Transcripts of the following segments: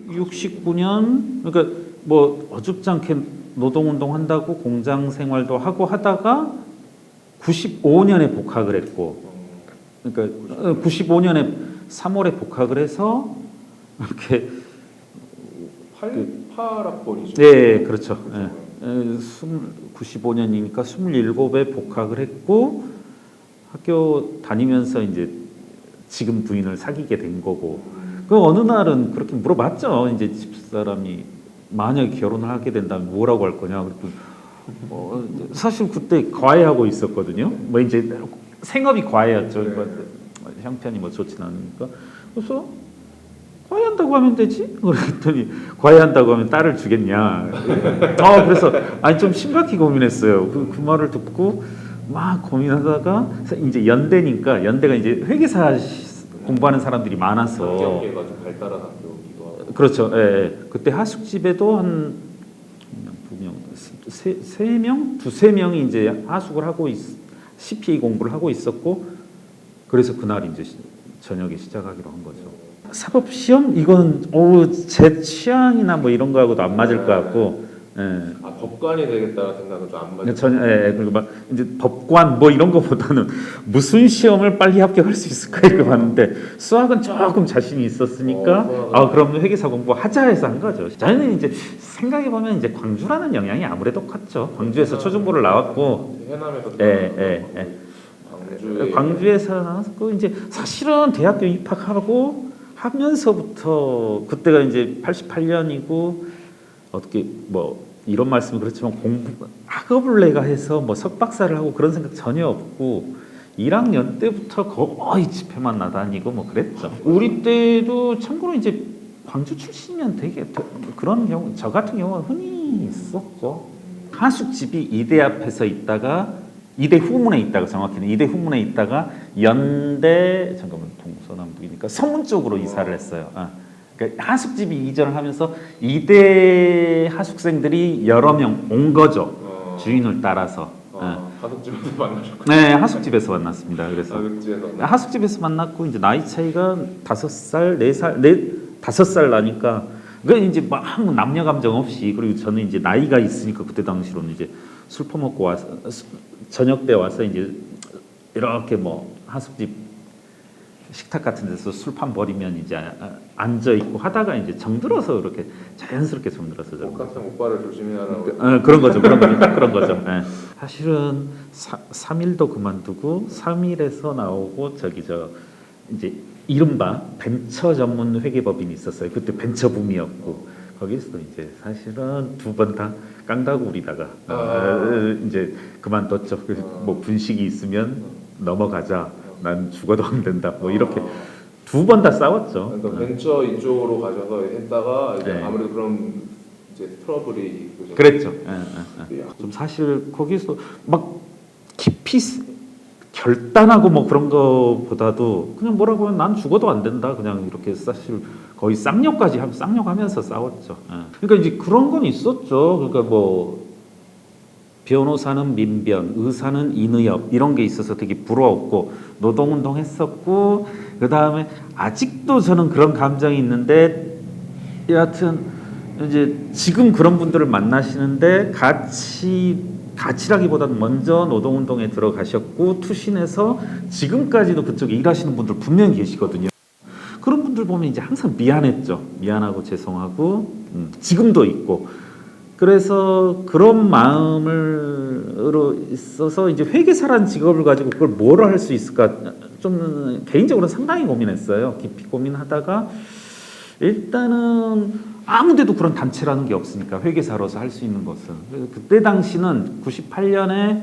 69년 그러니까 뭐 어줍지 않게 노동운동 한다고 공장 생활도 하고 하다가 95년에 복학을 했고 그러니까 95년에 3월에 복학을 해서 이렇게 88학번이죠. 네, 그렇죠. 95년이니까 27에 복학을 했고 학교 다니면서 이제 지금 부인을 사귀게 된 거고 그 어느 날은 그렇게 물어봤죠. 이제 집사람이 만약에 결혼을 하게 된다면 뭐라고 할 거냐. 그랬더니 사실 그때 과외하고 있었거든요. 뭐 이제 생업이 과외였죠. 네. 형편이 뭐 좋진 않으니까. 그래서 과외한다고 하면 되지? 그랬더니 과외한다고 하면 딸을 주겠냐. 그래서 아니 좀 심각히 고민했어요. 그 말을 듣고 막 고민하다가 이제 연대가 이제 회계사 공부하는 사람들이 많아서 환경계가 좀 발달한 학교기도 하고. 그렇죠. 예. 그때 하숙집에도 한 세 명, 두세 명이 이제 하숙을 하고 CPA 공부를 하고 있었고 그래서 그날 이제 저녁에 시작하기로 한 거죠. 사법 시험 이건 제 취향이나 뭐 이런 거하고도 안 맞을 것 같고. 예. 법관이 되겠다는 생각은 좀 안 맞아요. 전혀 그리고 막 이제 법관 뭐 이런 거보다는 무슨 시험을 빨리 합격할 수 있을까 이렇게 봤는데 수학은 조금 자신이 있었으니까 그럼 회계사 공부 하자 해서 한 거죠. 저는 이제 생각해 보면 이제 광주라는 영향이 아무래도 컸죠. 광주에서 초중고를 나왔고 광주에서 나왔고 이제 사실은 대학교 입학하고 하면서부터 그때가 이제 88년이고 어떻게 뭐 이런 말씀은 그렇지만 학업을 내가 해서 뭐 석박사를 하고 그런 생각 전혀 없고 1학년 때부터 거의 집회만 나다니고 뭐 그랬죠. 우리 때도 참고로 이제 광주 출신이면 되게 그런 경우 저 같은 경우는 흔히 있었죠. 하숙집이 이대 앞에서 있다가 이대 후문에 있다가 정확히는 이대 후문에 있다가 연대 동서남북이니까 서문 쪽으로 이사를 했어요. 그러니까 하숙집이 이전을 하면서 이대 하숙생들이 여러 명 온 거죠. 주인을 따라서. 하숙집에서 만나셨군요. 네, 하숙집에서 만났습니다. 그래서 하숙집에서 만났고 이제 나이 차이가 5살, 4살, 5살 나니까 그 이제 막 남녀 감정 없이 그리고 저는 이제 나이가 있으니까 그때 당시로는 이제 술 퍼먹고 와서 저녁 때 와서 이제 이렇게 뭐 하숙집 식탁 같은 데서 술판 버리면 이제 앉아 있고 하다가 이제 정들어서 이렇게 자연스럽게 정들어서 똑같은 오빠를 조심해라고 그런 거죠. 그런 거죠. 네. 사실은 3일도 그만두고 3일에서 나오고 이제 이른바 벤처 전문 회계법인이 있었어요. 그때 벤처 붐이었고 거기서도 이제 사실은 2번 다 깡다구 우리다가 이제 그만뒀죠. 뭐 분식이 있으면 넘어가자. 난 죽어도 안 된다. 뭐 이렇게 2번 다 싸웠죠. 그러니까 벤처 이쪽으로 가셔서 했다가 이제 아무래도 그런 이제 트러블이 그랬죠. 좀 사실 거기서 막 깊이 결단하고 뭐 그런 거보다도 그냥 뭐라고 하면 난 죽어도 안 된다. 그냥 이렇게 사실 거의 쌍욕하면서 싸웠죠. 그러니까 이제 그런 건 있었죠. 그러니까 뭐 변호사는 민변, 의사는 인의협 이런 게 있어서 되게 부러웠고 노동운동 했었고 그 다음에 아직도 저는 그런 감정이 있는데 여하튼 이제 지금 그런 분들을 만나시는데 같이라기보다는 먼저 노동운동에 들어가셨고 투신해서 지금까지도 그쪽에 일하시는 분들 분명히 계시거든요. 그런 분들 보면 이제 항상 미안했죠. 미안하고 죄송하고 지금도 있고. 그래서 그런 마음으로 있어서 이제 회계사라는 직업을 가지고 그걸 뭐를 할 수 있을까 좀 개인적으로 상당히 고민했어요. 깊이 고민하다가 일단은 아무데도 그런 단체라는 게 없으니까 회계사로서 할 수 있는 것은 그래서 그때 당시는 98년에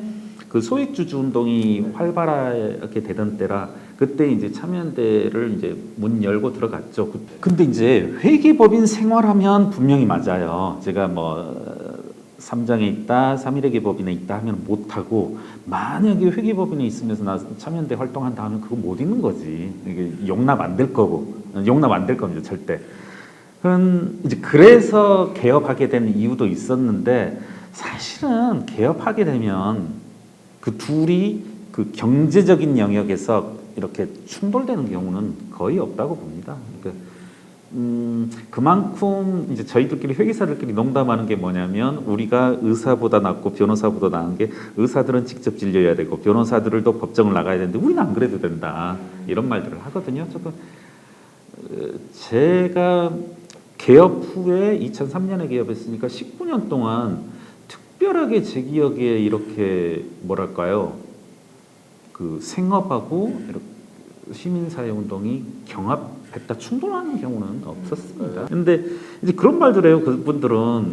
그 소액주주 운동이 활발하게 되던 때라 그때 이제 참여연대를 이제 문 열고 들어갔죠. 근데 이제 회계법인 생활하면 분명히 맞아요. 제가 뭐 3장에 있다, 3일회계법인에 있다 하면 못하고 만약에 회계법인에 있으면서 나 참여연대 활동한다 하면 그거 못 있는 거지. 이게 용납 안 될 겁니다. 절대. 이제 그래서 개업하게 된 이유도 있었는데 사실은 개업하게 되면 그 둘이 그 경제적인 영역에서 이렇게 충돌되는 경우는 거의 없다고 봅니다. 그러니까 그만큼 이제 저희들끼리 회계사들끼리 농담하는 게 뭐냐면 우리가 의사보다 낫고 변호사보다 나은 게 의사들은 직접 진료해야 되고 변호사들도 법정을 나가야 되는데 우리는 안 그래도 된다 이런 말들을 하거든요. 저도 제가 개업 후에 2003년에 개업했으니까 19년 동안 특별하게 제 기억에 이렇게 뭐랄까요 그 생업하고 이렇게 시민사회운동이 경합했다 충돌하는 경우는 없었습니다. 근데 이제 그런 말들 해요. 그분들은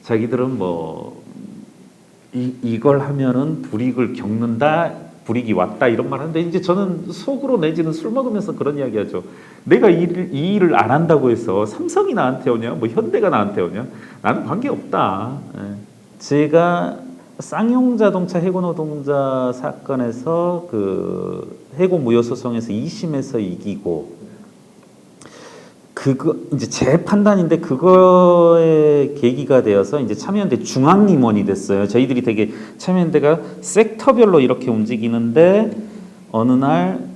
자기들은 뭐 이걸 하면은 불이익을 겪는다, 불이익이 왔다 이런 말 하는데 이제 저는 속으로 내지는 술 먹으면서 그런 이야기하죠. 내가 이 일을 안 한다고 해서 삼성이 나한테 오냐, 뭐 현대가 나한테 오냐, 나는 관계 없다. 제가 쌍용자동차 해고노동자 사건에서 그 해고무효소송에서 2심에서 이기고 그거 이제 제 판단인데 그거의 계기가 되어서 이제 참여연대 중앙임원이 됐어요. 저희들이 되게 참여연대가 섹터별로 이렇게 움직이는데 어느 날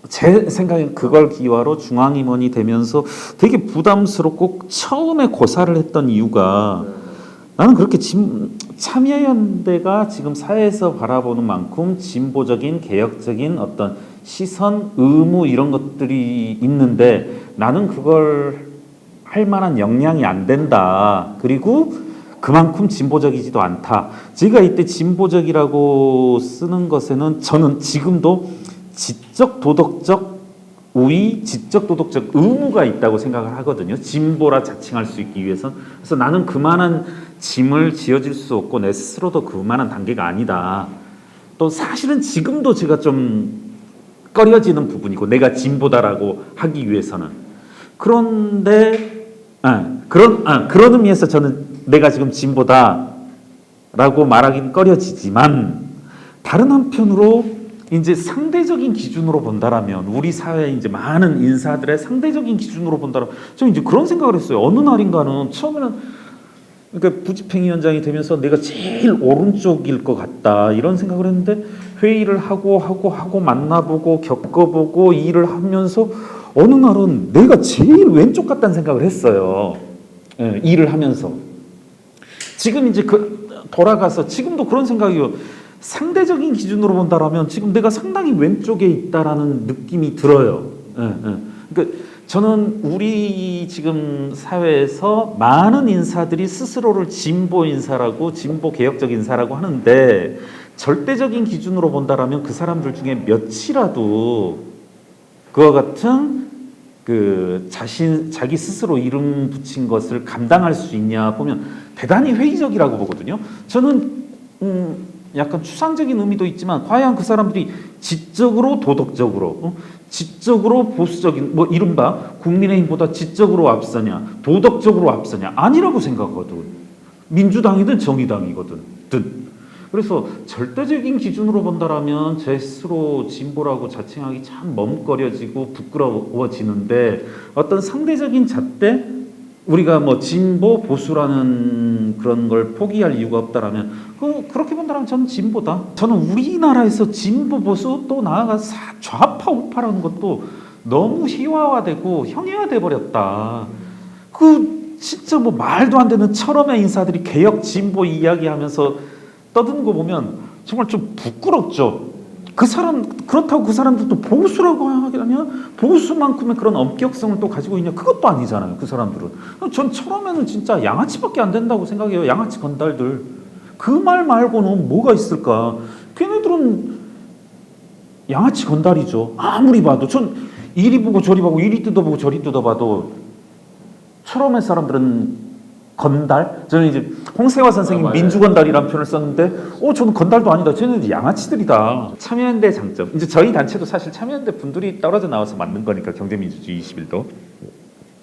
제 생각엔 그걸 기화로 중앙임원이 되면서 되게 부담스럽고 처음에 고사를 했던 이유가 나는 그렇게 참여연대가 지금 사회에서 바라보는 만큼 진보적인 개혁적인 어떤 시선, 의무 이런 것들이 있는데 나는 그걸 할 만한 역량이 안 된다. 그리고 그만큼 진보적이지도 않다. 제가 이때 진보적이라고 쓰는 것에는 저는 지금도 지적 도덕적 우위, 지적 도덕적 의무가 있다고 생각을 하거든요. 진보라 자칭할 수 있기 위해서. 그래서 나는 그만한 짐을 지어질 수 없고 내 스스로도 그만한 단계가 아니다. 또 사실은 지금도 제가 좀 꺼려지는 부분이고 내가 진보다라고 하기 위해서는 그런데 그런 의미에서 저는 내가 지금 진보다라고 말하기는 꺼려지지만 다른 한편으로 이제 상대적인 기준으로 본다라면 우리 사회의 이제 많은 인사들의 상대적인 기준으로 본다라면 저는 이제 그런 생각을 했어요. 어느 날인가는 처음에는 그러니까 부집행위원장이 되면서 내가 제일 오른쪽일 것 같다 이런 생각을 했는데 회의를 하고 만나보고 겪어보고 일을 하면서 어느 날은 내가 제일 왼쪽 같다는 생각을 했어요. 예, 일을 하면서 지금 이제 돌아가서 지금도 그런 생각이요. 상대적인 기준으로 본다라면 지금 내가 상당히 왼쪽에 있다라는 느낌이 들어요. 예, 예. 그러니까 저는 우리 지금 사회에서 많은 인사들이 스스로를 진보 인사라고 진보 개혁적 인사라고 하는데 절대적인 기준으로 본다라면 그 사람들 중에 몇이라도 그와 같은 그 자기 스스로 이름 붙인 것을 감당할 수 있냐 보면 대단히 회의적이라고 보거든요. 저는 약간 추상적인 의미도 있지만 과연 그 사람들이 지적으로 도덕적으로 지적으로 보수적인 뭐 이른바 국민의힘보다 지적으로 앞서냐 도덕적으로 앞서냐 아니라고 생각하거든. 민주당이든 정의당이거든. 그래서 절대적인 기준으로 본다라면 제 스스로 진보라고 자칭하기 참 멈거려지고 부끄러워지는데 어떤 상대적인 잣대 우리가 뭐 진보 보수라는 그런 걸 포기할 이유가 없다라면 그렇게 본다면 저는 진보다. 저는 우리나라에서 진보 보수 또 나아가 좌파 우파라는 것도 너무 희화화되고 형해화돼 버렸다. 그 진짜 뭐 말도 안 되는 철험의 인사들이 개혁 진보 이야기하면서 떠드는 거 보면 정말 좀 부끄럽죠. 그렇다고 그 사람들도 보수라고 하면 보수만큼의 그런 엄격성을 또 가지고 있냐? 그것도 아니잖아요. 그 사람들은. 전 처음에는 진짜 양아치밖에 안 된다고 생각해요. 양아치 건달들. 그 말 말고는 뭐가 있을까? 걔네들은 양아치 건달이죠. 아무리 봐도 전 이리 보고 저리 보고 이리 뜯어보고 저리 뜯어봐도 처음에 사람들은 건달? 저는 이제 홍세화 선생님 민주건달이라는 표현을 썼는데 저는 건달도 아니다. 쟤네들 양아치들이다. 참여연대 장점. 이제 저희 단체도 사실 참여연대 분들이 떨어져 나와서 만든 거니까 경제민주주의 21도.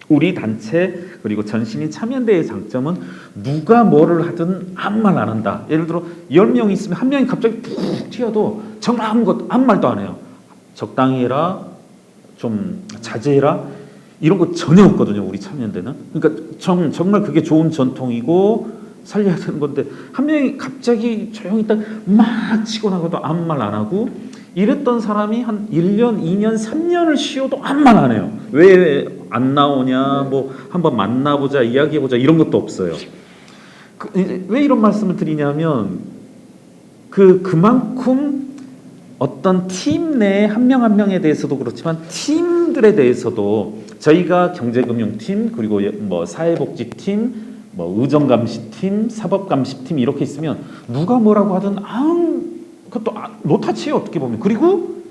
우리 단체 그리고 전신인 참여연대의 장점은 누가 뭐를 하든 아무 말 안 한다. 예를 들어 10명 있으면 한 명이 갑자기 푹 튀어도 정말 아무 말도 안 해요. 적당히 해라. 좀 자제해라. 이런 거 전혀 없거든요. 우리 참여연대는. 그러니까 정말 그게 좋은 전통이고 살려야 되는 건데 한 명이 갑자기 조용히 딱 막 치고 나가도 아무 말 안 하고 이랬던 사람이 한 1년, 2년, 3년을 쉬어도 아무 말 안 해요. 왜 안 나오냐, 뭐 한번 만나보자, 이야기해보자 이런 것도 없어요. 왜 이런 말씀을 드리냐면 그만큼 어떤 팀 내 한 명 한 명에 대해서도 그렇지만 팀들에 대해서도 저희가 경제금융팀 그리고 뭐 사회복지팀, 뭐 의정감시팀, 사법감시팀 이렇게 있으면 누가 뭐라고 하든 그것도 노타치예요 어떻게 보면. 그리고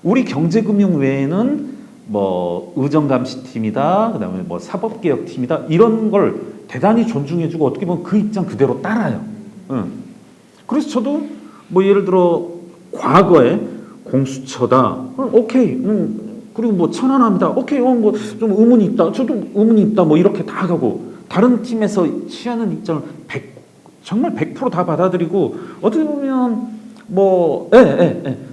우리 경제금융 외에는 뭐 의정감시팀이다, 그다음에 뭐 사법개혁팀이다 이런 걸 대단히 존중해주고 어떻게 보면 그 입장 그대로 따라요. 그래서 저도 뭐 예를 들어 과거에 공수처다, 오케이, 그리고 뭐 천안함이다, 오케이, 뭐 좀 의문이 있다, 저도 의문이 있다, 뭐 이렇게 다 가고 다른 팀에서 취하는 입장을 정말 100%다 받아들이고 어떻게 보면 뭐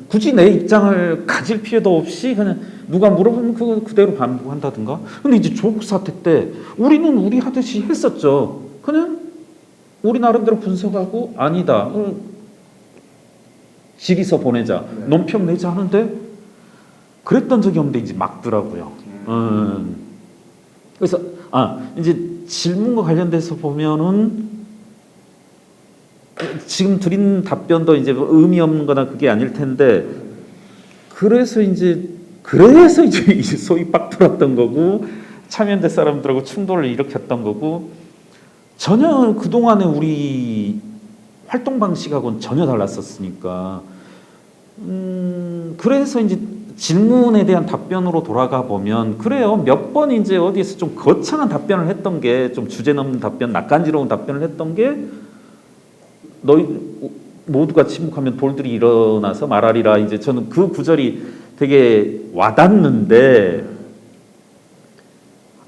굳이 내 입장을 가질 필요도 없이 그냥 누가 물어보면 그거 그대로 반복한다든가. 근데 이제 조국 사태 때 우리는 우리 하듯이 했었죠. 그냥 우리 나름대로 분석하고 아니다, 질의서 보내자, 논평 내자 하는데 그랬던 적이 없는데 이제 막더라고요. 그래서 이제 질문과 관련돼서 보면은 지금 드린 답변도 이제 의미 없는 거나 그게 아닐 텐데 그래서 이제 소위 빡돌았던 거고 참여연대 사람들하고 충돌을 일으켰던 거고 전혀 그동안에 우리 활동 방식하고는 전혀 달랐었으니까 그래서 이제 질문에 대한 답변으로 돌아가 보면 그래요. 몇 번 이제 어디에서 좀 거창한 답변을 했던 게 좀 주제 넘는 답변, 낯간지러운 답변을 했던 게 너희 모두가 침묵하면 돌들이 일어나서 말하리라. 이제 저는 그 구절이 되게 와닿는데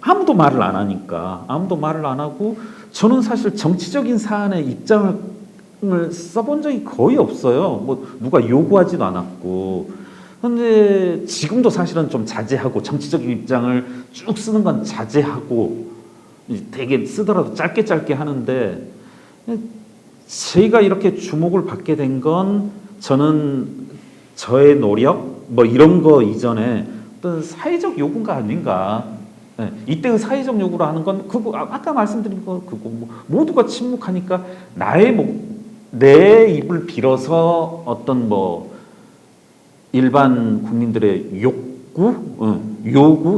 아무도 말을 안 하니까 아무도 말을 안 하고 저는 사실 정치적인 사안에 입장을 써본 적이 거의 없어요. 뭐 누가 요구하지도 않았고. 근데 지금도 사실은 좀 자제하고 정치적인 입장을 쭉 쓰는 건 자제하고 되게 쓰더라도 짧게 하는데 저희가 이렇게 주목을 받게 된 건 저는 저의 노력 뭐 이런 거 이전에 어떤 사회적 요구가 아닌가. 이때의 사회적 요구로 하는 건 그거 아까 말씀드린 거 그거 뭐 모두가 침묵하니까 내 입을 빌어서 어떤 뭐 일반 국민들의 요구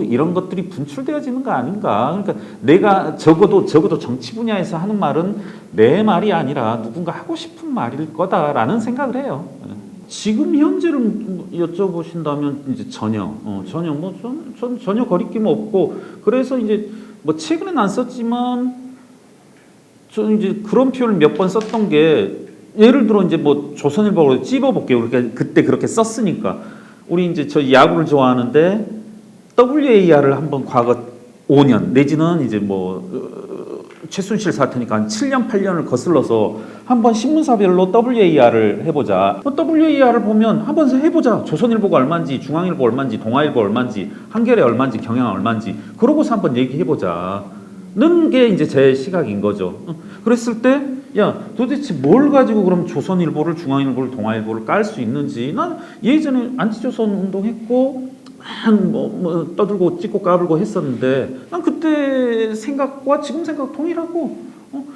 이런 것들이 분출되어지는 거 아닌가. 그러니까 내가 적어도 정치 분야에서 하는 말은 내 말이 아니라 누군가 하고 싶은 말일 거다라는 생각을 해요. 지금 현재를 여쭤보신다면 이제 전혀 뭐 전 전혀 거리낌 없고 그래서 이제 뭐 최근엔 안 썼지만 저는 이제 그런 표현을 몇 번 썼던 게 예를 들어 이제 뭐 조선일보로 찝어볼게요. 그러니까 그때 그렇게 썼으니까 우리 이제 저 야구를 좋아하는데 WAR을 한번 과거 5년 내지는 이제 뭐 최순실 사태니까 한 7년 8년을 거슬러서 한번 신문사별로 WAR을 해보자. WAR을 보면 한번 해보자. 조선일보가 얼마인지, 중앙일보 얼마인지, 동아일보 얼마인지, 한겨레 얼마인지, 경향 얼마인지 그러고서 한번 얘기해보자. 는 게 이제 제 시각인 거죠. 그랬을 때, 야, 도대체 뭘 가지고 그럼 조선일보를, 중앙일보를, 동아일보를 깔 수 있는지. 난 예전에 안티조선 운동했고, 뭐 떠들고 찍고 까불고 했었는데, 난 그때 생각과 지금 생각 동일하고,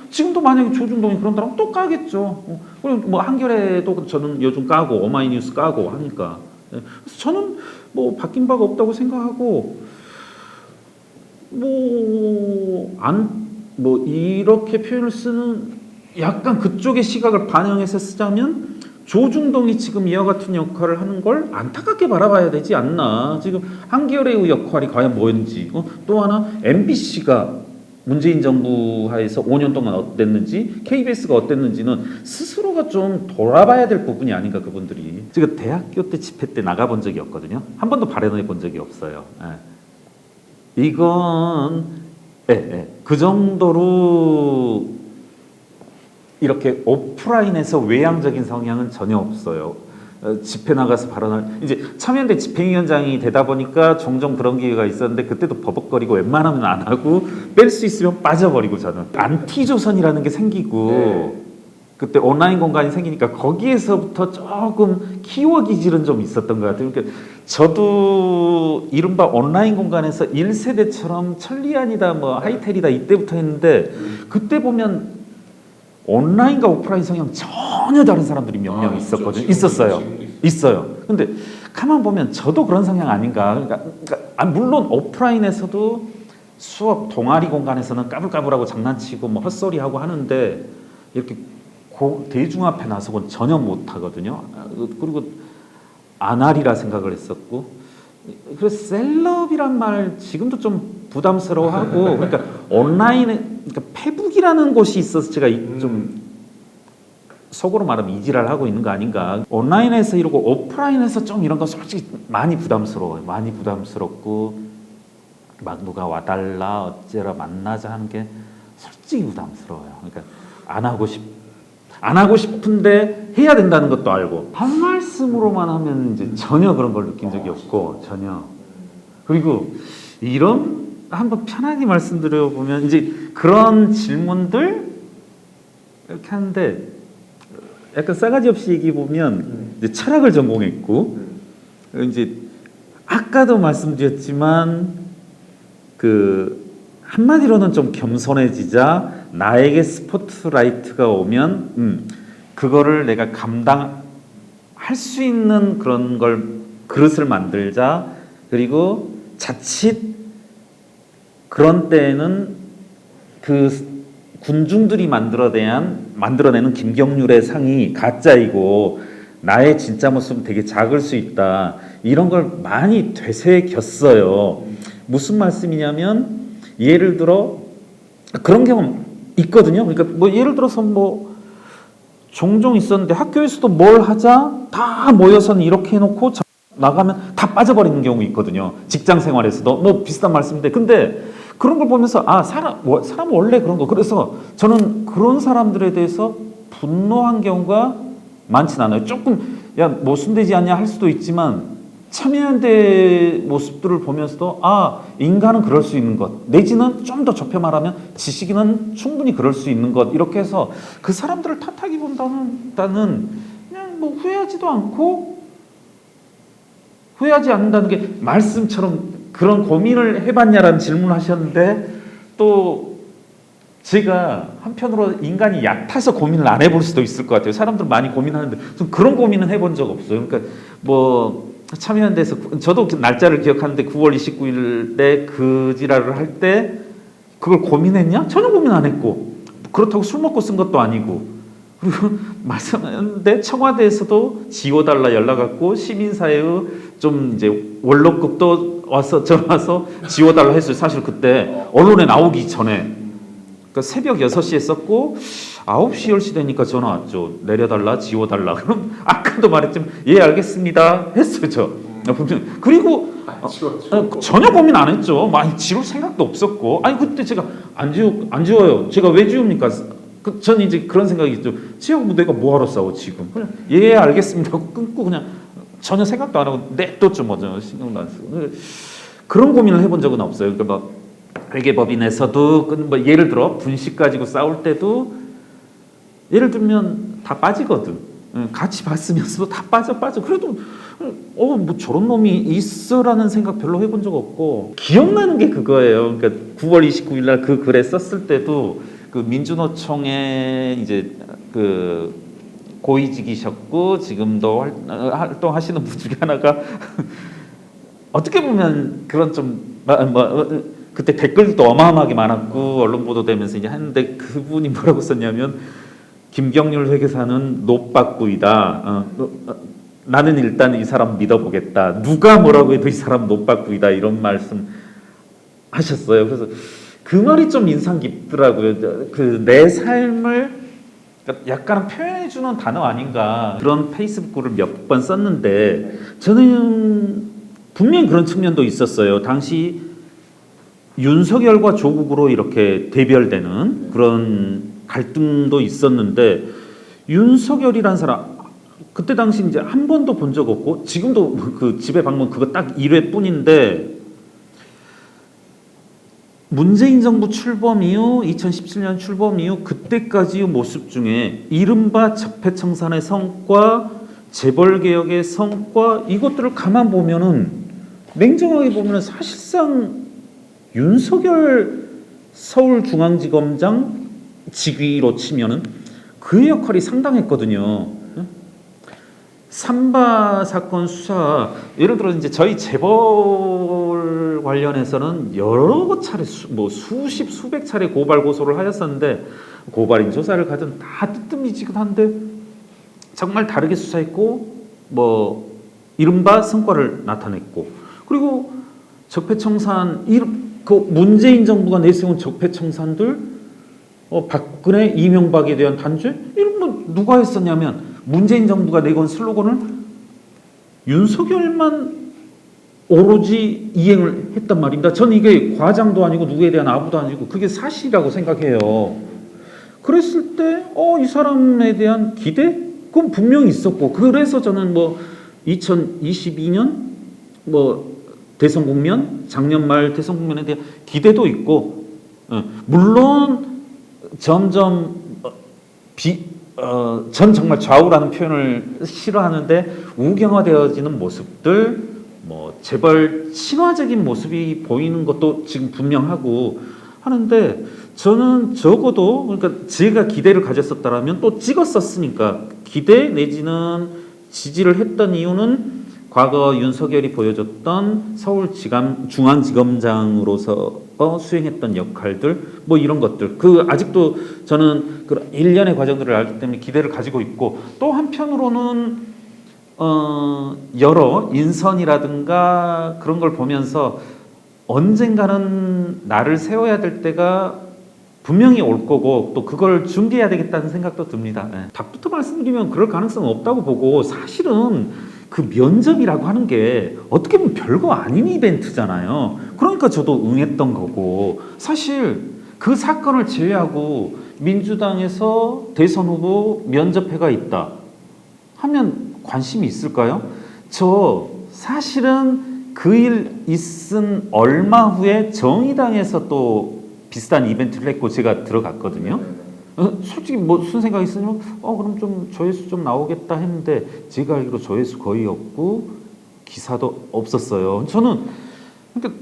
지금도 만약에 조중동이 그런다면 또 까겠죠. 그리고 뭐 한겨레도 저는 요즘 까고, 오마이뉴스 까고 하니까. 그래서 저는 뭐 바뀐 바가 없다고 생각하고, 뭐 이렇게 표현을 쓰는 약간 그쪽의 시각을 반영해서 쓰자면 조중동이 지금 이와 같은 역할을 하는 걸 안타깝게 바라봐야 되지 않나. 지금 한겨레의 역할이 과연 뭔지, 또 하나 MBC가 문재인 정부 하에서 5년 동안 어땠는지, KBS가 어땠는지는 스스로가 좀 돌아봐야 될 부분이 아닌가 그분들이. 제가 대학교 때 집회 때 나가본 적이 없거든요. 한 번도 발언해 본 적이 없어요. 이건 그 정도로 이렇게 오프라인에서 외향적인 성향은 전혀 없어요. 집회 나가서 발언할 이제 참여연대 집행위원장이 되다 보니까 종종 그런 기회가 있었는데 그때도 버벅거리고 웬만하면 안 하고 뺄 수 있으면 빠져버리고 저는 안티조선이라는 게 생기고 그때 온라인 공간이 생기니까 거기에서부터 조금 키워 기질은 좀 있었던 것 같아요. 그러니까 저도 이른바 온라인 공간에서 1세대처럼 천리안이다 뭐 하이텔이다 이때부터 했는데 그때 보면 온라인과 오프라인 성향 전혀 다른 사람들이 몇 명 있었거든요. 있었어요. 있어요. 근데 가만 보면 저도 그런 성향 아닌가. 그러니까 물론 오프라인에서도 수업 동아리 공간에서는 까불까불하고 장난치고 뭐 헛소리하고 하는데 이렇게 대중 앞에 나서고는 전혀 못 하거든요. 그리고 안 하리라 생각을 했었고, 그래서 셀럽이란 말 지금도 좀 부담스러워하고, 그러니까 온라인에 그러니까 페북이라는 곳이 있어서 제가 좀 속으로 말하면 이지랄 하고 있는 거 아닌가. 온라인에서 이러고 오프라인에서 좀 이런 거 솔직히 많이 부담스러워요. 많이 부담스럽고 막 누가 와달라 어째라 만나자 하는 게 솔직히 부담스러워요. 그러니까 안 하고 싶은데 해야 된다는 것도 알고 한 말씀으로만 하면 이제 전혀 그런 걸 느낀 적이 없고 전혀. 그리고 이런 한번 편하게 말씀드려 보면 이제 그런 질문들 이렇게 하는데 약간 싸가지 없이 얘기해 보면 이제 철학을 전공했고 이제 아까도 말씀드렸지만 그 한마디로는 좀 겸손해지자 나에게 스포트라이트가 오면 그거를 내가 감당할 수 있는 그런 걸 그릇을 만들자. 그리고 자칫 그런 때에는 그 군중들이 만들어내는 김경률의 상이 가짜이고 나의 진짜 모습은 되게 작을 수 있다. 이런 걸 많이 되새겼어요. 무슨 말씀이냐면 예를 들어 그런 경험 있거든요. 그러니까 뭐 예를 들어서 뭐 종종 있었는데 학교에서도 뭘 하자 다 모여서는 이렇게 해놓고 나가면 다 빠져버리는 경우 있거든요. 직장 생활에서도 뭐 비슷한 말씀인데 근데 그런 걸 보면서 사람은 원래 그런 거. 그래서 저는 그런 사람들에 대해서 분노한 경우가 많진 않아요. 조금 야 뭐 순대지 않냐 할 수도 있지만 참여연대 모습들을 보면서도 인간은 그럴 수 있는 것 내지는 좀 더 좁혀 말하면 지식인은 충분히 그럴 수 있는 것 이렇게 해서 그 사람들을 탓하기보다는 그냥 뭐 후회하지 않는다는 게 말씀처럼 그런 고민을 해봤냐라는 질문을 하셨는데 또 제가 한편으로 인간이 얕아서 고민을 안 해볼 수도 있을 것 같아요. 사람들 많이 고민하는데 그런 고민은 해본 적 없어요. 그러니까 뭐 참여연대에서 저도 날짜를 기억하는데 9월 29일에 그 지랄을 할 때 그걸 고민했냐? 전혀 고민 안 했고 그렇다고 술 먹고 쓴 것도 아니고 그리고 말씀하셨는데 청와대에서도 지워달라 연락 왔고 시민사회의 좀 이제 원로급도 와서 전화와서 지워달라 했어요. 사실 그때 언론에 나오기 전에 그러니까 새벽 6시에 썼고 9시 10시 되니까 전화 왔죠. 내려달라 지워달라. 그럼 아까도 말했지만 예 알겠습니다 했어요. 저 그리고 전혀 고민 안 했죠. 많이 지울 생각도 없었고 그때 제가 안 지워요. 제가 왜 지웁니까? 전 이제 그런 생각이 있죠. 지우고 내가 뭐하러 싸워 지금. 그냥 예 알겠습니다 하고 끊고 그냥 전혀 생각도 안 하고 냅뒀죠. 뭐 신경도 안 쓰고. 그런 고민을 해본 적은 없어요. 그러니까 막 회계법인에서도 뭐 예를 들어 분식 가지고 싸울 때도 예를 들면 다 빠지거든. 같이 봤으면서도 다 빠져. 그래도 뭐 저런 놈이 있어라는 생각 별로 해본 적 없고 기억나는 게 그거예요. 그러니까 9월 29일 날 그 글에 썼을 때도 그 민주노총에 이제 그 고위직이셨고 지금도 활동하시는 분 중에 하나가 어떻게 보면 그런 좀 그때 댓글도 어마어마하게 많았고 언론 보도되면서 이제 했는데 그분이 뭐라고 썼냐면 김경률 회계사는 노빠꾸이다. 나는 일단 이 사람 믿어보겠다. 누가 뭐라고 해도 이 사람 노빠꾸이다. 이런 말씀 하셨어요. 그래서 그 말이 좀 인상 깊더라고요. 그 내 삶을 약간 표현해주는 단어 아닌가. 그런 페이스북 글을 몇 번 썼는데 저는 분명히 그런 측면도 있었어요. 당시 윤석열과 조국으로 이렇게 대별되는 그런 갈등도 있었는데 윤석열이란 사람 그때 당시 이제 한 번도 본 적 없고 지금도 그 집에 방문 그거 딱 1회뿐인데 문재인 정부 출범 이후 2017년 출범 이후 그때까지의 모습 중에 이른바 적폐청산의 성과, 재벌개혁의 성과 이것들을 가만 보면은 냉정하게 보면은 사실상 윤석열 서울중앙지검장 직위로 치면은 그의 역할이 상당했거든요. 삼바 사건 수사 예를 들어 이제 저희 재벌 관련해서는 여러 차례 수십 수백 차례 고발 고소를 하였었는데 고발인 조사를 가든 다 뜨뜻미지근한데 정말 다르게 수사했고 뭐 이른바 성과를 나타냈고 그리고 적폐청산 그 문재인 정부가 내세운 적폐청산들 박근혜 이명박에 대한 단죄 이런 거 누가 했었냐면 문재인 정부가 내건 슬로건을 윤석열만 오로지 이행을 했단 말입니다. 저는 이게 과장도 아니고 누구에 대한 아부도 아니고 그게 사실이라고 생각해요. 그랬을 때 이 사람에 대한 기대? 그건 분명히 있었고 그래서 저는 뭐 2022년 뭐 대선 국면 작년 말 대선 국면에 대한 기대도 있고 물론 점점 전 정말 좌우라는 표현을 싫어하는데 우경화되어지는 모습들, 뭐 재벌 친화적인 모습이 보이는 것도 지금 분명하고 하는데 저는 적어도 그러니까 제가 기대를 가졌었다라면 또 찍었었으니까 기대 내지는 지지를 했던 이유는 과거 윤석열이 보여줬던 서울중앙지검장으로서 수행했던 역할들 뭐 이런 것들 그 아직도 저는 그 일련의 과정들을 알기 때문에 기대를 가지고 있고 또 한편으로는 여러 인선이라든가 그런 걸 보면서 언젠가는 나를 세워야 될 때가 분명히 올 거고 또 그걸 준비해야 되겠다는 생각도 듭니다. 답부터 말씀드리면 그럴 가능성은 없다고 보고 사실은 그 면접이라고 하는 게 어떻게 보면 별거 아닌 이벤트잖아요. 그러니까 저도 응했던 거고 사실 그 사건을 제외하고 민주당에서 대선 후보 면접회가 있다 하면 관심이 있을까요? 저 사실은 그 일 있은 얼마 후에 정의당에서 또 비슷한 이벤트를 했고 제가 들어갔거든요. 솔직히 뭐 무슨 생각이 있으면 그럼 좀 조회수 좀 나오겠다 했는데 제가 알기로 조회수 거의 없고 기사도 없었어요. 저는 그러니까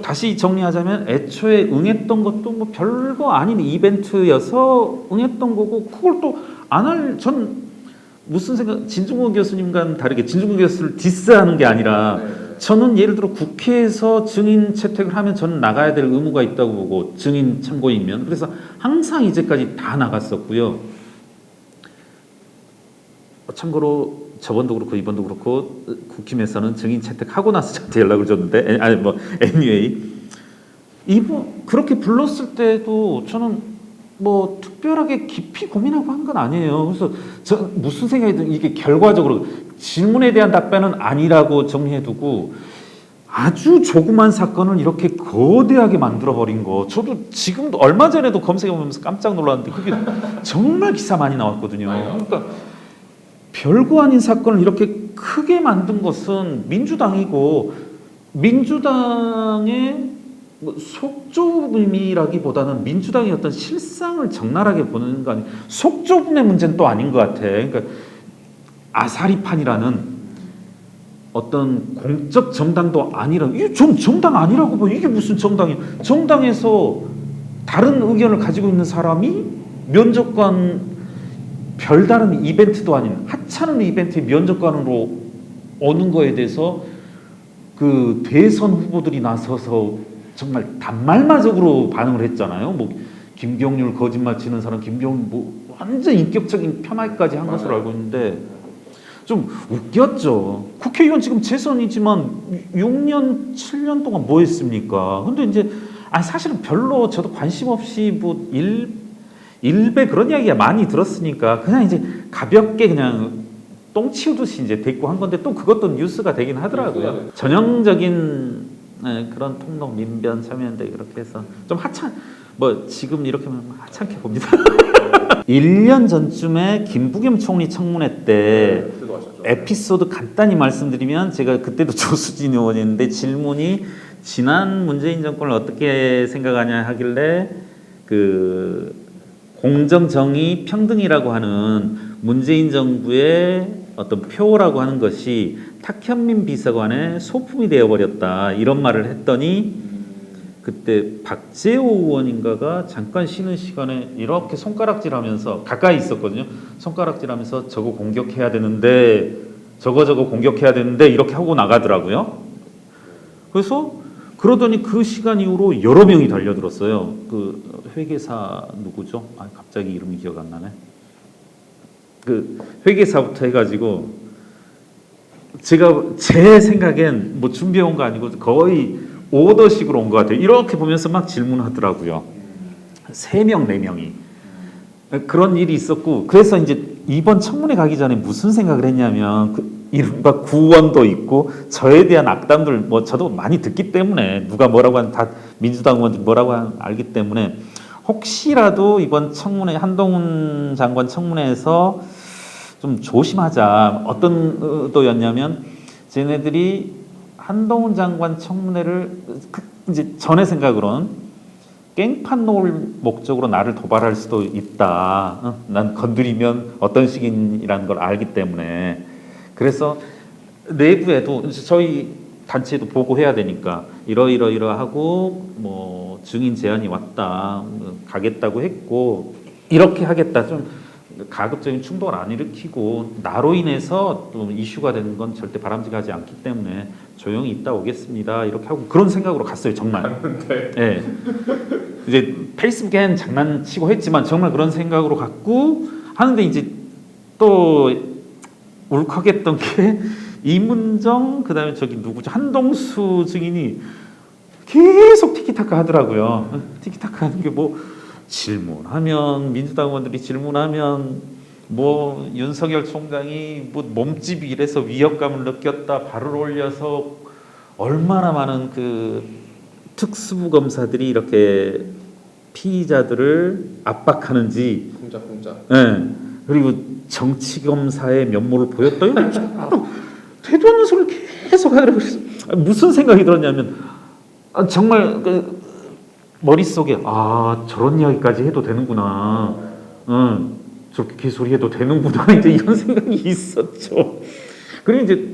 다시 정리하자면 애초에 응했던 것도 뭐 별거 아닌 이벤트여서 응했던 거고 그걸 또 안 할 전 무슨 생각 진중권 교수님과는 다르게 진중권 교수를 디스하는 게 아니라 저는 예를 들어 국회에서 증인 채택을 하면 저는 나가야 될 의무가 있다고 보고 증인 참고인면 그래서 항상 이제까지 다 나갔었고요. 참고로 저번도 그렇고 이번도 그렇고 국힘에서는 증인 채택하고 나서 저한테 연락을 줬는데 anyway 이번 그렇게 불렀을 때도 저는 뭐 특별하게 깊이 고민하고 한 건 아니에요. 그래서 저 무슨 생각이 든 이게 결과적으로 질문에 대한 답변은 아니라고 정리해두고 아주 조그만 사건을 이렇게 거대하게 만들어버린 거 저도 지금도 얼마 전에도 검색해보면서 깜짝 놀랐는데 그게 정말 기사 많이 나왔거든요. 그러니까 별거 아닌 사건을 이렇게 크게 만든 것은 민주당이고 민주당의 뭐 속좁음이라기보다는 민주당의 어떤 실상을 적나라하게 보는 거 아니에요. 속좁음의 문제는 또 아닌 것 같아. 그러니까 아사리판이라는 어떤 공적 정당도 아니라 이게 좀 정당 아니라고 봐. 이게 무슨 정당이야? 정당에서 다른 의견을 가지고 있는 사람이 면접관 별다른 이벤트도 아닌 하찮은 이벤트의 면접관으로 오는 거에 대해서 그 대선 후보들이 나서서 정말 단말마적으로 반응을 했잖아요. 뭐 김경률 거짓말 치는 사람 김경률 뭐 완전 인격적인 폄하까지 한 것으로 알고 있는데 좀 웃겼죠. 국회의원 지금 재선이지만 6년 7년 동안 뭐 했습니까? 근데 이제 사실은 별로 저도 관심 없이 뭐 일배 그런 이야기가 많이 들었으니까 그냥 이제 가볍게 그냥 똥 치우듯이 이제 대꾸 한 건데 또 그것도 뉴스가 되긴 하더라고요. 전형적인 그런 통로 민변 참여연대 이렇게 해서 좀 뭐 지금 이렇게 하면 하찮게 봅니다. 1년 전쯤에 김부겸 총리 청문회 때 에피소드 간단히 말씀드리면 제가 그때도 조수진 의원이었는데 질문이 지난 문재인 정권을 어떻게 생각하냐 하길래 그 공정, 정의, 평등이라고 하는 문재인 정부의 어떤 표라고 하는 것이 탁현민 비서관의 소품이 되어버렸다 이런 말을 했더니 그때 박재호 의원인가가 잠깐 쉬는 시간에 이렇게 손가락질하면서 가까이 있었거든요. 손가락질하면서 저거 공격해야 되는데 저거 공격해야 되는데 이렇게 하고 나가더라고요. 그래서 그러더니 그 시간 이후로 여러 명이 달려들었어요. 그 회계사 누구죠? 아 갑자기 이름이 기억 안 나네. 그 회계사부터 해가지고 제가 제 생각엔 뭐 준비해 온 거 아니고 거의 오더식으로 온 것 같아요. 이렇게 보면서 막 질문하더라고요. 3명, 4명이 그런 일이 있었고 그래서 이제 이번 청문회 가기 전에 무슨 생각을 했냐면 그 이른바 구원도 있고 저에 대한 악담들 뭐 저도 많이 듣기 때문에 누가 뭐라고 하는 다 민주당 의원들 뭐라고 하는 알기 때문에 혹시라도 이번 청문회 한동훈 장관 청문회에서 좀 조심하자. 어떤 의도였냐면 쟤네들이 한동훈 장관 청문회를 이제 전의 생각으로는 깽판 놓을 목적으로 나를 도발할 수도 있다. 난 건드리면 어떤 식이라는 걸 알기 때문에 그래서 내부에도 저희 단체도 보고해야 되니까 이러하고 뭐 증인 제안이 왔다 가겠다고 했고 이렇게 하겠다 좀 가급적인 충돌을 안 일으키고 나로 인해서 또 이슈가 되는 건 절대 바람직하지 않기 때문에 조용히 있다 오겠습니다 이렇게 하고 그런 생각으로 갔어요 정말. 네. 이제 페이스북엔 장난치고 했지만 정말 그런 생각으로 갔고 하는데 이제 또 울컥했던 게 이문정 그다음에 저기 누구죠 한동수 증인이 계속 티키타카 하더라고요. 티키타카 하는 게 뭐 질문하면 민주당 의원들이 질문하면 뭐 윤석열 총장이 뭐 몸집이 이래서 위협감을 느꼈다 발을 올려서 얼마나 많은 그 특수부 검사들이 이렇게 피의자들을 압박하는지 쿵짝쿵짝. 네. 그리고 정치 검사의 면모를 보였더니 되도 않는 소리를 계속 하더라고요. 무슨 생각이 들었냐면 정말 그 머릿속에 저런 이야기까지 해도 되는구나. 저렇게 개소리해도 되는구나. 이제 이런 생각이 있었죠. 그리고 이제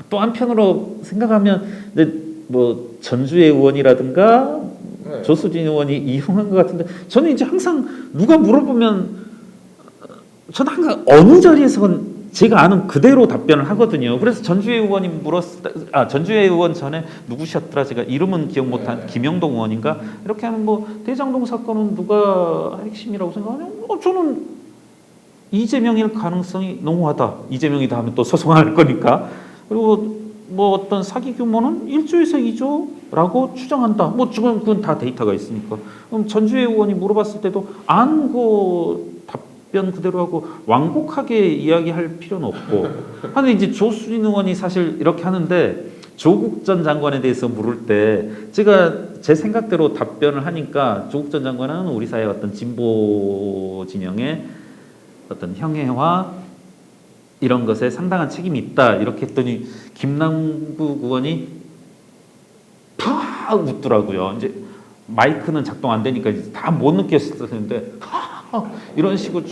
또 한편으로 생각하면 이제 뭐 전주의 의원이라든가 네. 조수진 의원이 이용한 것 같은데 저는 이제 항상 누가 물어보면 저는 항상 어느 자리에서 제가 아는 그대로 답변을 하거든요. 그래서 전주의 의원이 물었을 때, 전주의 의원 전에 누구셨더라? 제가 이름은 기억 못한 김영동 의원인가? 이렇게 하면 뭐 대장동 사건은 누가 핵심이라고 생각하냐? 저는 이재명일 가능성이 농후하다. 이재명이다 하면 또 소송할 거니까. 그리고 뭐 어떤 사기 규모는 1조에서 2조라고 추정한다. 뭐 지금 그건 다 데이터가 있으니까. 그럼 전주의 의원이 물어봤을 때도 안고 답변 그대로 하고 완곡하게 이야기할 필요는 없고. 근데 이제 조수진 의원이 사실 이렇게 하는데 조국 전 장관에 대해서 물을 때 제가 제 생각대로 답변을 하니까 조국 전 장관은 우리 사회의 어떤 진보 진영의 어떤 형해와 이런 것에 상당한 책임이 있다 이렇게 했더니 김남국 의원이 팍 웃더라고요. 이제 마이크는 작동 안 되니까 이제 다 못 느꼈을 텐데 이런 식으로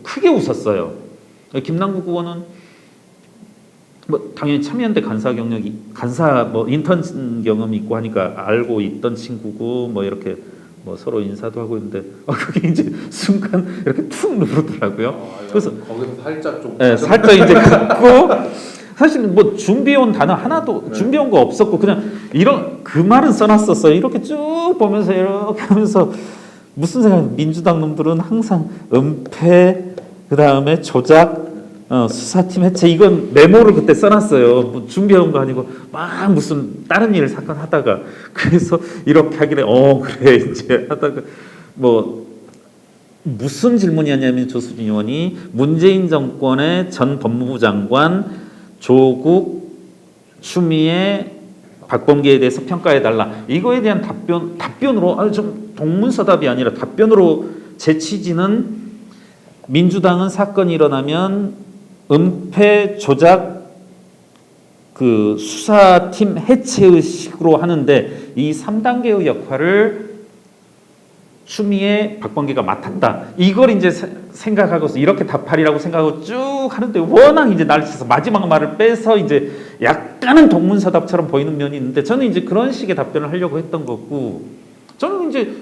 크게 웃었어요. 김남국 의원은 뭐 당연히 참여연대 간사 뭐 인턴 경험이 있고 하니까 알고 있던 친구고 뭐 이렇게 뭐 서로 인사도 하고 있는데 그게 이제 순간 이렇게 툭 누르더라고요. 그래서 거기서 살짝 좀 살짝 이제 갖고 사실 뭐 준비해온 단어 하나도 준비해온 거 없었고 그냥 이런 그 말은 써놨었어요. 이렇게 쭉 보면서 이렇게 하면서 무슨 생각? 민주당 놈들은 항상 은폐 그 다음에 조작 수사팀 해체 이건 메모를 그때 써놨어요. 뭐 준비해온 거 아니고 막 무슨 다른 일 사건 하다가 그래서 이렇게 하길래 그래 이제 하다가 뭐 무슨 질문이었냐면 조수진 의원이 문재인 정권의 전 법무부 장관 조국 추미애 박범계에 대해서 평가해달라. 이거에 대한 답변으로 좀 동문서답이 아니라 답변으로 제 취지는 민주당은 사건이 일어나면 은폐 조작 그 수사팀 해체의 식으로 하는데 이 3단계의 역할을 추미애 박범계가 맡았다. 이걸 이제 생각하고서 이렇게 답하리라고 생각하고 쭉 하는데 워낙 이제 날씨에서 마지막 말을 빼서 이제 약간은 동문서답처럼 보이는 면이 있는데 저는 이제 그런 식의 답변을 하려고 했던 거고 저는 이제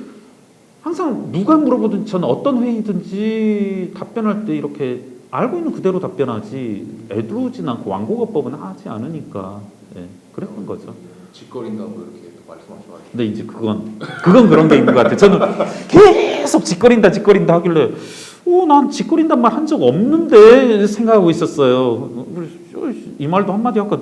항상 누가 물어보든 저는 어떤 회의든지 답변할 때 이렇게 알고 있는 그대로 답변하지 애들어오진 않고 완곡어법은 하지 않으니까 예, 그랬던 거죠. 짓거린다고 이렇게 또 말씀하셔가지고. 근데 이제 그건 그런 게 있는 것 같아요. 저는 계속 짓거린다 하길래 난 짓거린단 말 한 적 없는데 생각하고 있었어요. 이 말도 한마디 아까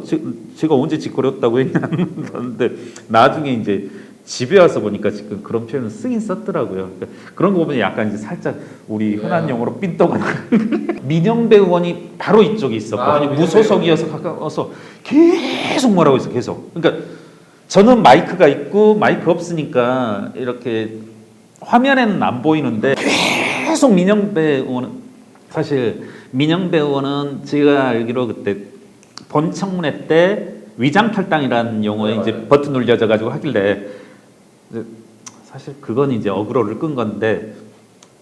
제가 언제 짓거렸다고 했냐는데 나중에 이제 집에 와서 보니까 지금 그런 표현을 쓰긴 썼더라고요. 그러니까 그런 거 보면 약간 이제 살짝 우리 흔한 용어로 삔떡은 민영배 의원이 바로 이쪽에 있었거든요. 무소속이어서 가까워서 계속 뭐라고 했어 계속. 그러니까 저는 마이크가 있고 마이크 없으니까 이렇게 화면에는 안 보이는데 계속 민영배 의원은 사실 민영배 의원은 제가 알기로 그때 본청문회 때 위장탈당이라는 용어에 이제 버튼 눌려져 가지고 하길래 사실 그건 이제 어그로를 끈 건데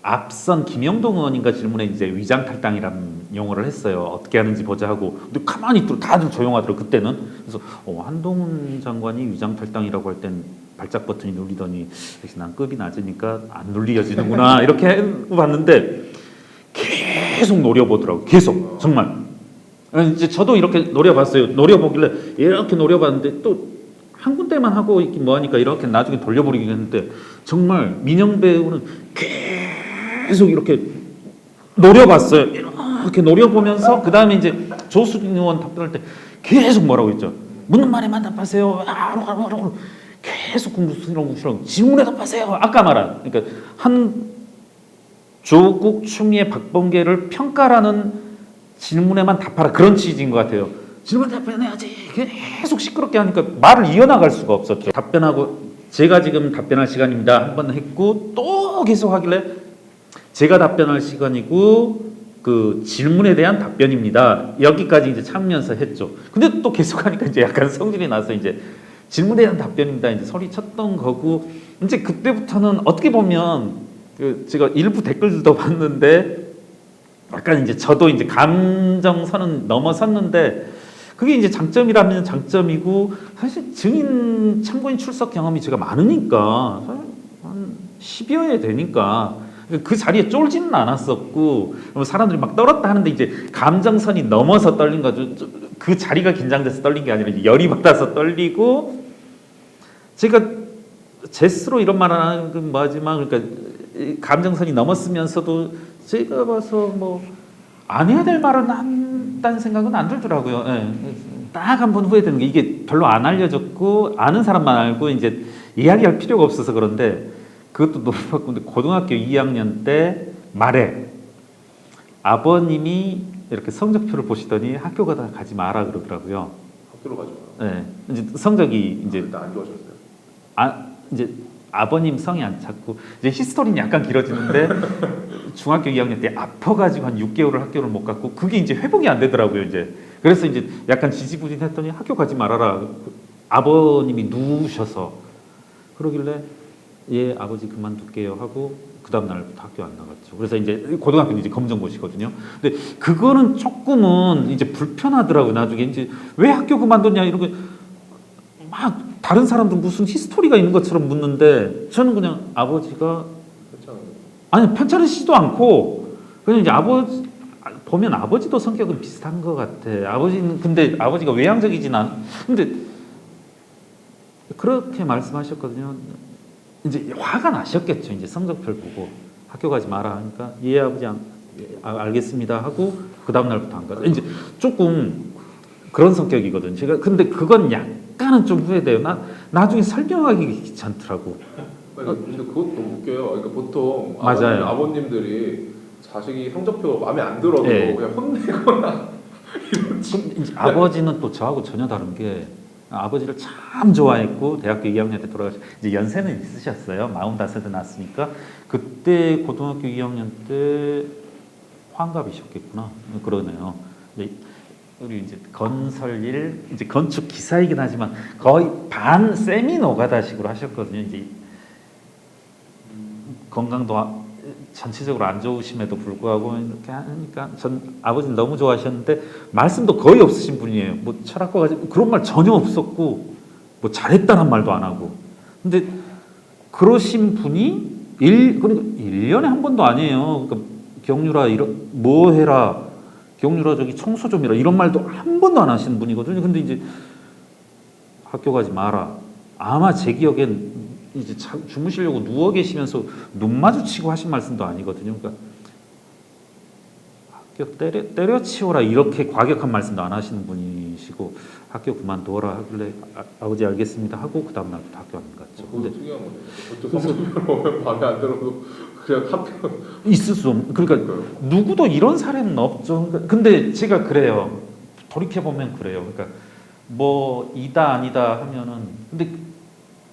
앞선 김영동 의원인가 질문에 이제 위장탈당이라는 용어를 했어요. 어떻게 하는지 보자 하고 근데 가만히 있더라고 다들 조용하더라고 그때는. 그래서 한동훈 장관이 위장탈당이라고 할 땐 발작 버튼이 눌리더니 역시 난 급이 낮으니까 안 눌려지는구나 이렇게 봤는데 계속 노려보더라고. 계속 정말. 이제 저도 이렇게 노려봤어요. 노려보길래 이렇게 노려봤는데 또 한 군데만 하고 있긴 뭐하니까 이렇게 나중에 돌려버리긴 했는데 정말 민영배 의원은 계속 이렇게 노려봤어요. 이렇게 노려보면서 그 다음에 이제 조수진 의원 답변할 때 계속 뭐라고 했죠. 묻는 말에만 답하세요. 계속 궁시렁궁시렁 질문에 답하세요. 아까 말한 그러니까 한 조국 추미애 박범계를 평가라는 질문에만 답하라 그런 취지인 것 같아요. 질문 답변해야지. 계속 시끄럽게 하니까 말을 이어나갈 수가 없었죠. 답변하고 제가 지금 답변할 시간입니다. 한 번 했고 또 계속 하길래 제가 답변할 시간이고 그 질문에 대한 답변입니다. 여기까지 이제 참으면서 했죠. 근데 또 계속 하니까 이제 약간 성질이 나서 이제 질문에 대한 답변입니다. 이제 소리 쳤던 거고 이제 그때부터는 어떻게 보면 그 제가 일부 댓글들도 봤는데 약간 이제 저도 이제 감정선은 넘어섰는데 그게 이제 장점이라면 장점이고 사실 증인 참고인 출석 경험이 제가 많으니까 한 10여 회 되니까 그 자리에 쫄지는 않았었고 사람들이 막 떨었다 하는데 이제 감정선이 넘어서 떨린 거죠. 그 자리가 긴장돼서 떨린 게 아니라 이제 열이 받아서 떨리고 제가 제 스스로 이런 말을 하는 건 뭐하지만 그러니까 감정선이 넘었으면서도 제가 봐서 뭐 안 해야 될 말은 한다는 생각은 안 들더라고요. 딱 한 번 후회되는 게 이게 별로 안 알려졌고 아는 사람만 알고 이제 이야기할 필요가 없어서 그런데 그것도 놀랍고 고등학교 2학년 때 말에 아버님이 이렇게 성적표를 보시더니 학교 가지 마라 그러더라고요. 학교로 가지 마라. 네, 이제 성적이 이제 일단 안 좋아졌어요. 이제 아버님 성이 안 찾고 이제 히스토리는 약간 길어지는데 중학교 2학년 때 아파가지고 한 6개월을 학교를 못 갔고 그게 이제 회복이 안 되더라고요. 이제 그래서 이제 약간 지지부진했더니 학교 가지 말아라. 아버님이 누우셔서 그러길래 예 아버지 그만둘게요 하고 그 다음 날부터 학교 안 나갔죠. 그래서 이제 고등학교는 이제 검정고시거든요. 근데 그거는 조금은 이제 불편하더라고요. 나중에 이제 왜 학교 그만뒀냐 이런 거 막 다른 사람들 무슨 히스토리가 있는 것처럼 묻는데 저는 그냥 아버지가 아니 편찮으시지도 않고 그냥 이제 아버지 보면 아버지도 성격은 비슷한 것 같아. 아버지는 근데 아버지가 외향적이진 않. 근데 그렇게 말씀하셨거든요. 이제 화가 나셨겠죠. 이제 성적표를 보고 학교 가지 마라 하니까 예 아버지 알겠습니다 하고 그 다음 날부터 안 가죠. 이제 조금 그런 성격이거든. 제가 근데 그건 약간은 좀 후회돼요. 나중에 설명하기 귀찮더라고. 근데 그것도 너무 웃겨요. 그러니까 보통 맞아요. 아버님들이 자식이 성적표 마음에 안 들어도 네. 그냥 혼내거나 아버지는 또 저하고 전혀 다른 게 아버지를 참 좋아했고 대학교 2학년 때 돌아가셔 이제 연세는 있으셨어요. 45에 났으니까 그때 고등학교 2학년 때 환갑이셨겠구나. 그러네요. 우리 이제 건설일 이제 건축 기사이긴 하지만 거의 반 세미 노가다식으로 하셨거든요. 이제 건강도 전체적으로 안 좋으심에도 불구하고 이렇게 하니까 전 아버지는 너무 좋아하셨는데 말씀도 거의 없으신 분이에요. 뭐 철학과 가지고 그런 말 전혀 없었고 뭐 잘했다는 말도 안 하고. 근데 그러신 분이 그러니까 1년에 한 번도 아니에요. 그러니까 경률아 뭐 해라. 경률아 저기 청소 좀 해라. 이런 말도 한 번도 안 하시는 분이거든요. 근데 이제 학교 가지 마라. 아마 제 기억엔 이제 주무시려고 누워 계시면서 눈 마주치고 하신 말씀도 아니거든요. 그러니까 학교 때려치워라 이렇게 과격한 말씀도 안 하시는 분이시고 학교 그만둬라 하길래 아버지 알겠습니다 하고 그 다음 날부터 학교 안 갔죠. 그것도 특이한 거네요. 보통 성적표를 보면 마음에 안 들어도 그냥 학교 있을 수 없는 그러니까 누구도 이런 사례는 없죠. 근데 제가 그래요. 돌이켜 보면 그래요. 그러니까 뭐 이다 아니다 하면은 근데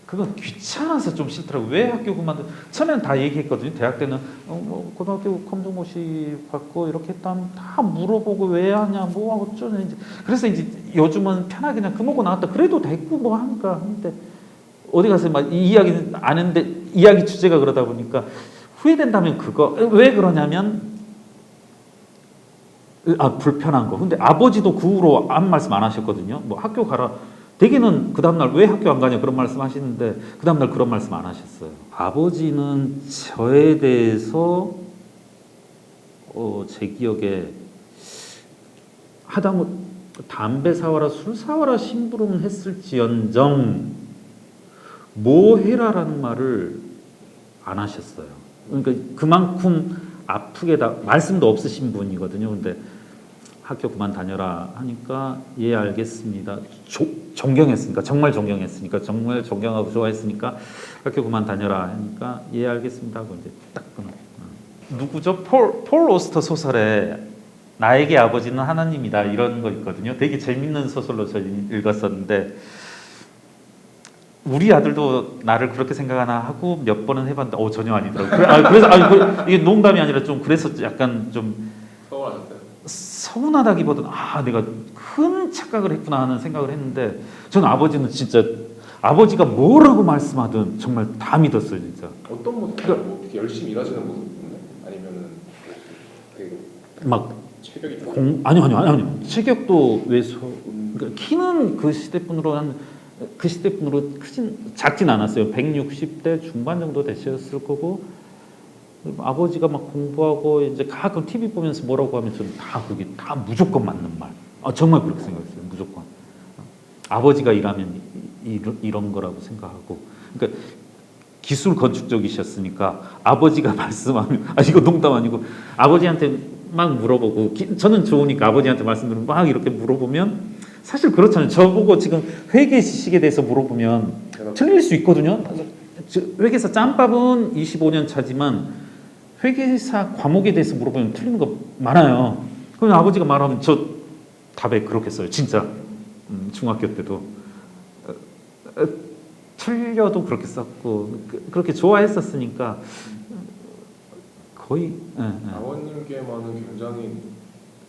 그건 귀찮아서 좀 싫더라고. 왜 학교 그만둬? 처음에는 다 얘기했거든요. 대학 때는 뭐 고등학교 검정고시 받고 이렇게 했다면 다 물어보고 왜 하냐 뭐 어쩌냐 이제 그래서 이제 요즘은 편하게 그냥 그먹고 나왔다 그래도 됐고 뭐 하니까 하는데 어디 가서 막 이 이야기는 안 했는데 이야기 주제가 그러다 보니까 후회된다면 그거 왜 그러냐면 불편한 거. 근데 아버지도 그 후로 아무 말씀 안 하셨거든요. 뭐 학교 가라. 대개는 그 다음날 왜 학교 안 가냐 그런 말씀 하시는데 그 다음날 그런 말씀 안 하셨어요. 아버지는 저에 대해서 제 기억에 하다못 담배 사와라 술 사와라 심부름 했을지언정 뭐 해라라는 말을 안 하셨어요. 그러니까 그만큼 아프게 말씀도 없으신 분이거든요. 근데 학교 그만 다녀라 하니까 예 알겠습니다. 존경했으니까 정말 존경했으니까 정말 존경하고 좋아했으니까 학교 그만 다녀라 하니까 예 알겠습니다 하고 이제 딱 끊어. 누구죠? 폴 오스터 소설에 나에게 아버지는 하나님이다 이런 거 있거든요. 되게 재밌는 소설로 저 읽었었는데 우리 아들도 나를 그렇게 생각하나 하고 몇 번은 해봤는데 전혀 아니더라고요. 그래서 이게 농담이 아니라 좀 그래서 약간 좀 서운하셨어요? 서운하다기보다는 내가 큰 착각을 했구나 하는 생각을 했는데 저는 아버지는 진짜 아버지가 뭐라고 말씀하든 정말 다 믿었어요 진짜. 어떤 모습? 뭐 이렇게 열심히 일하시는 모습인데? 아니면은 막 체격이 아니요 체격도 그러니까 키는 그 시대분으로 작진 않았어요. 160대 중반 정도 되셨을 거고 아버지가 막 공부하고 이제 가끔 TV 보면서 뭐라고 하면 저는 그게 다 무조건 맞는 말. 정말 그렇게 생각했어요. 무조건. 아버지가 일하면 이런 거라고 생각하고. 그러니까 기술 건축적이셨으니까 아버지가 말씀하면 이거 농담 아니고 아버지한테 막 물어보고 저는 좋으니까 아버지한테 말씀드리면 막 이렇게 물어보면 사실 그렇잖아요. 저보고 지금 회계식에 대해서 물어보면 틀릴 수 있거든요. 회계사 짬밥은 25년 차지만 회계사 과목에 대해서 물어보면 틀리는 거 많아요. 그럼 아버지가 말하면 저 답에 그렇게 써요. 진짜 중학교 때도 틀려도 그렇게 썼고 그렇게 좋아했었으니까 거의 아버님께만은 굉장히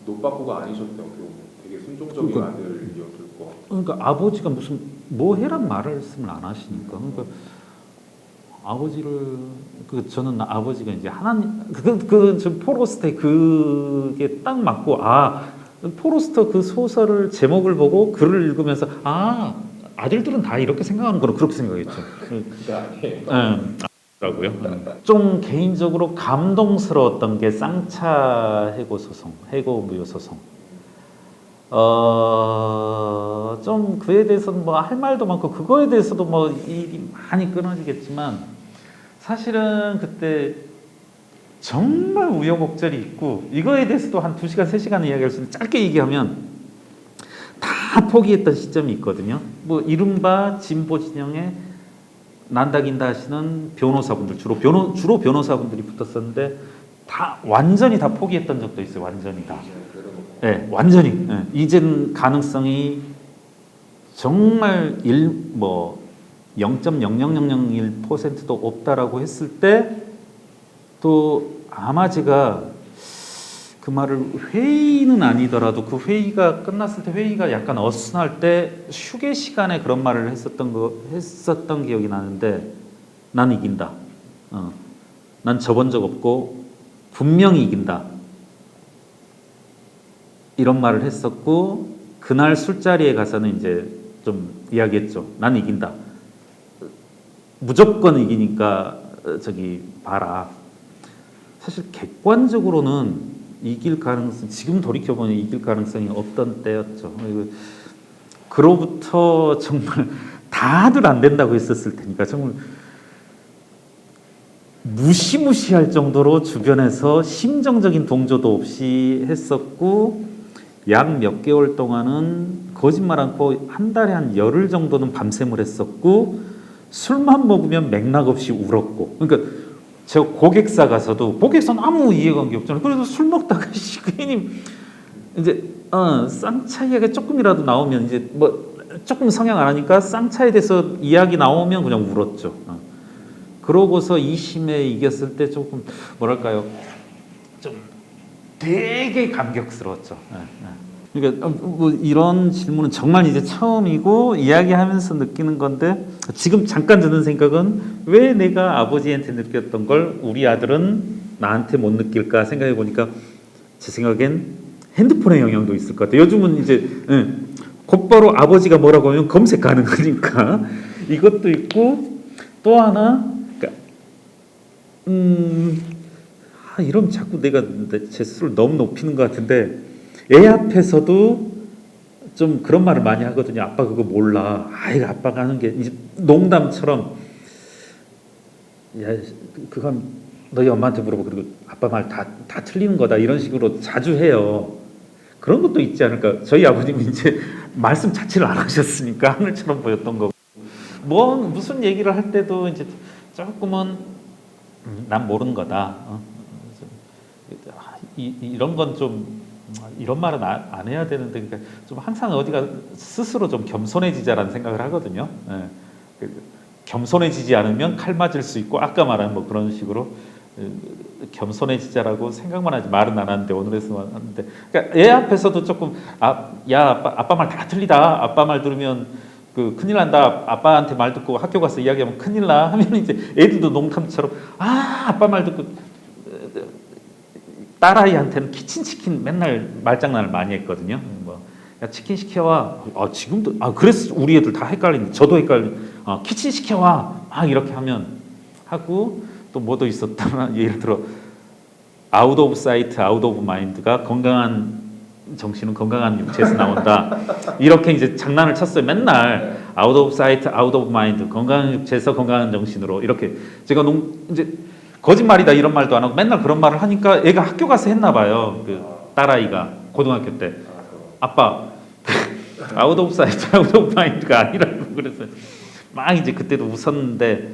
노빠꾸가 아니셨대요. 되게 순종적인 아들이었을 것 같아요. 그러니까 아버지가 무슨 뭐 해란 말씀을 안 하시니까 그러니까 아버지를 저는 아버지가 이제 하나님 저 포로스트의 그게 딱 맞고 포로스터 그 소설을 제목을 보고 글을 읽으면서 아들들은 다 이렇게 생각하는구나 그렇게 생각했죠. 라고요. 좀 개인적으로 감동스러웠던 게 쌍차 해고 소송, 해고 무효 소송. 좀 그에 대해서는 뭐 할 말도 많고 그거에 대해서도 뭐 일이 많이 끊어지겠지만 사실은 그때 정말 우여곡절이 있고 이거에 대해서도 한 2시간, 3시간 이야기할 수 있는데 짧게 얘기하면 다 포기했던 시점이 있거든요. 뭐 이른바 진보 진영의 난다긴다 하시는 변호사분들 주로 변호사분들이 붙었었는데 완전히 다 포기했던 적도 있어요. 완전히 다. 네, 완전히. 네. 이젠 가능성이 정말 0.00001%도 없다라고 했을 때 또 아마 제가 그 말을 회의는 아니더라도 그 회의가 끝났을 때 회의가 약간 어수선할 때 휴게 시간에 그런 말을 했었던 기억이 나는데 난 이긴다. 난 져본 적 없고 분명히 이긴다. 이런 말을 했었고 그날 술자리에 가서는 이제 좀 이야기했죠. 난 이긴다. 무조건 이기니까 저기 봐라. 사실 객관적으로는 이길 가능성, 지금 돌이켜보니 이길 가능성이 없던 때였죠. 그로부터 정말 다들 안 된다고 했었을 테니까 정말 무시무시할 정도로 주변에서 심정적인 동조도 없이 했었고 약 몇 개월 동안은 거짓말 않고 한 달에 한 열흘 정도는 밤샘을 했었고 술만 먹으면 맥락 없이 울었고 그러니까 제가 고객사 가서도 고객사는 아무 이해관계 없잖아요. 그래도 술 먹다가 괜히 이제 쌍차 이야기가 조금이라도 나오면 이제 뭐 조금 성향 안 하니까 쌍차에 대해서 이야기 나오면 그냥 울었죠. 그러고서 2심에 이겼을 때 조금 뭐랄까요, 좀 되게 감격스러웠죠. 그러니까 뭐 이런 질문은 정말 이제 처음이고 이야기하면서 느끼는 건데 지금 잠깐 드는 생각은 왜 내가 아버지한테 느꼈던 걸 우리 아들은 나한테 못 느낄까 생각해 보니까 제 생각엔 핸드폰의 영향도 있을 것 같아요. 요즘은 이제 곧바로 아버지가 뭐라고 하면 검색 가능하니까 이것도 있고 또 하나 그러니까 이러면 자꾸 내가 제 스스로를 너무 높이는 것 같은데 애 앞에서도 좀 그런 말을 많이 하거든요. 아빠 그거 몰라. 아이가 아빠가 하는 게 이제 농담처럼 야 그건 너희 엄마한테 물어보. 그리고 아빠 말 다 틀리는 거다. 이런 식으로 자주 해요. 그런 것도 있지 않을까. 저희 아버님은 이제 말씀 자체를 안 하셨으니까 하늘처럼 보였던 거고. 뭐 무슨 얘기를 할 때도 이제 조금은 난 모르는 거다. 이런 건 좀 이런 말은 안 해야 되는데 그러니까 좀 항상 어디가 스스로 좀 겸손해지자라는 생각을 하거든요. 겸손해지지 않으면 칼 맞을 수 있고 아까 말한 뭐 그런 식으로 겸손해지자라고 생각만 하지 말은 안 하는데 오늘에서만 하는데 그러니까 애 앞에서도 조금 야 아빠 말 다 틀리다. 아빠 말 들으면 그 큰일 난다. 아빠한테 말 듣고 학교 가서 이야기하면 큰일 나. 하면 이제 애들도 농담처럼 아빠 말 듣고 딸아이한테는 키친치킨 맨날 말장난을 많이 했거든요. 뭐, 야 치킨 시켜와. 지금도 그래서 우리 애들 다 헷갈리는데 저도 헷갈리. 키친 시켜와. 막 이렇게 하면 하고 또 뭐도 있었다나 예를 들어 아웃 오브 사이트, 아웃 오브 마인드가 건강한 정신은 건강한 육체에서 나온다. 이렇게 이제 장난을 쳤어요. 맨날 아웃 오브 사이트, 아웃 오브 마인드, 건강한 육체에서 건강한 정신으로 이렇게 제가 이제 거짓말이다 이런 말도 안 하고 맨날 그런 말을 하니까 애가 학교 가서 했나 봐요. 그 딸아이가 고등학교 때 아빠 아웃 오브 사이트 아웃 오브 마인드가 아니라고 그래서 막 이제 그때도 웃었는데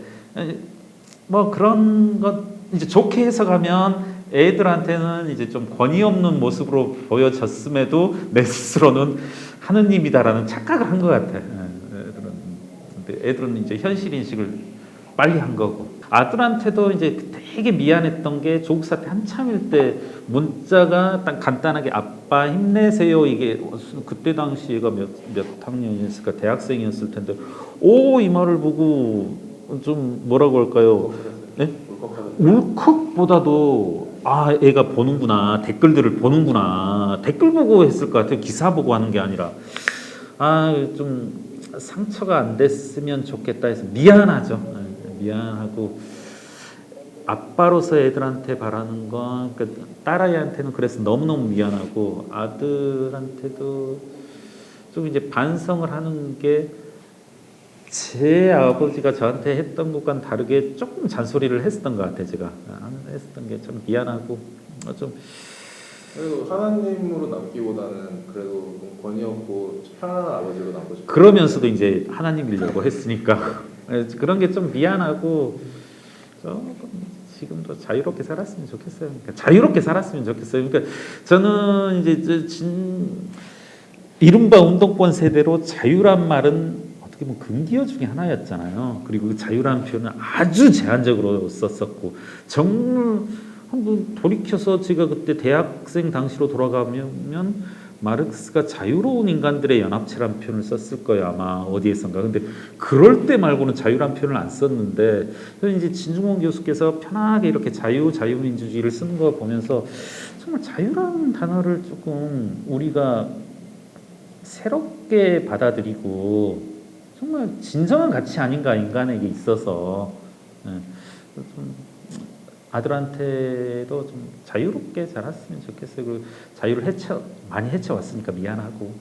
뭐 그런 것 이제 좋게 해석하면 애들한테는 이제 좀 권위 없는 모습으로 보여졌음에도 내 스스로는 하느님이다라는 착각을 한 것 같아. 애들은 이제 현실 인식을 빨리 한 거고. 아들한테도 이제 되게 미안했던 게 조국 사태 한참일 때 문자가 딱 간단하게 아빠 힘내세요. 이게 그때 당시가 몇 학년이었을까? 대학생이었을 텐데 이 말을 보고 좀 뭐라고 할까요? 네? 울컥보다도 애가 보는구나. 댓글들을 보는구나. 댓글 보고 했을 것 같아요. 기사 보고 하는 게 아니라 좀 상처가 안 됐으면 좋겠다 해서 미안하죠. 미안하고 아빠로서 애들한테 바라는 건 그러니까 딸아이한테는 그래서 너무너무 미안하고 아들한테도 좀 이제 반성을 하는 게 제 아버지가 저한테 했던 것과는 다르게 조금 잔소리를 했었던 것 같아요. 제가 했었던 게 좀 미안하고 좀 그래도 하나님으로 남기보다는 그래도 권위 없고 편안한 아버지로 남고 싶어요. 그러면서도 이제 하나님이려고 했으니까 그런 게 좀 미안하고 지금도 자유롭게 살았으면 좋겠어요. 그러니까 자유롭게 살았으면 좋겠어요. 그러니까 저는 이제 이른바 운동권 세대로 자유란 말은 어떻게 보면 금기어 중에 하나였잖아요. 그리고 그 자유라는 표현은 아주 제한적으로 썼었고 정말 한번 돌이켜서 제가 그때 대학생 당시로 돌아가면 마르크스가 자유로운 인간들의 연합체란 표현을 썼을 거예요 아마 어디에선가. 근데 그럴 때 말고는 자유란 표현을 안 썼는데 이제 진중권 교수께서 편하게 이렇게 자유민주주의를 쓰는 거 보면서 정말 자유라는 단어를 조금 우리가 새롭게 받아들이고 정말 진정한 가치 아닌가 인간에게 있어서. 좀 아들한테도 좀 자유롭게 자랐으면 좋겠어요. 그 자유를 많이 해쳐왔으니까 미안하고.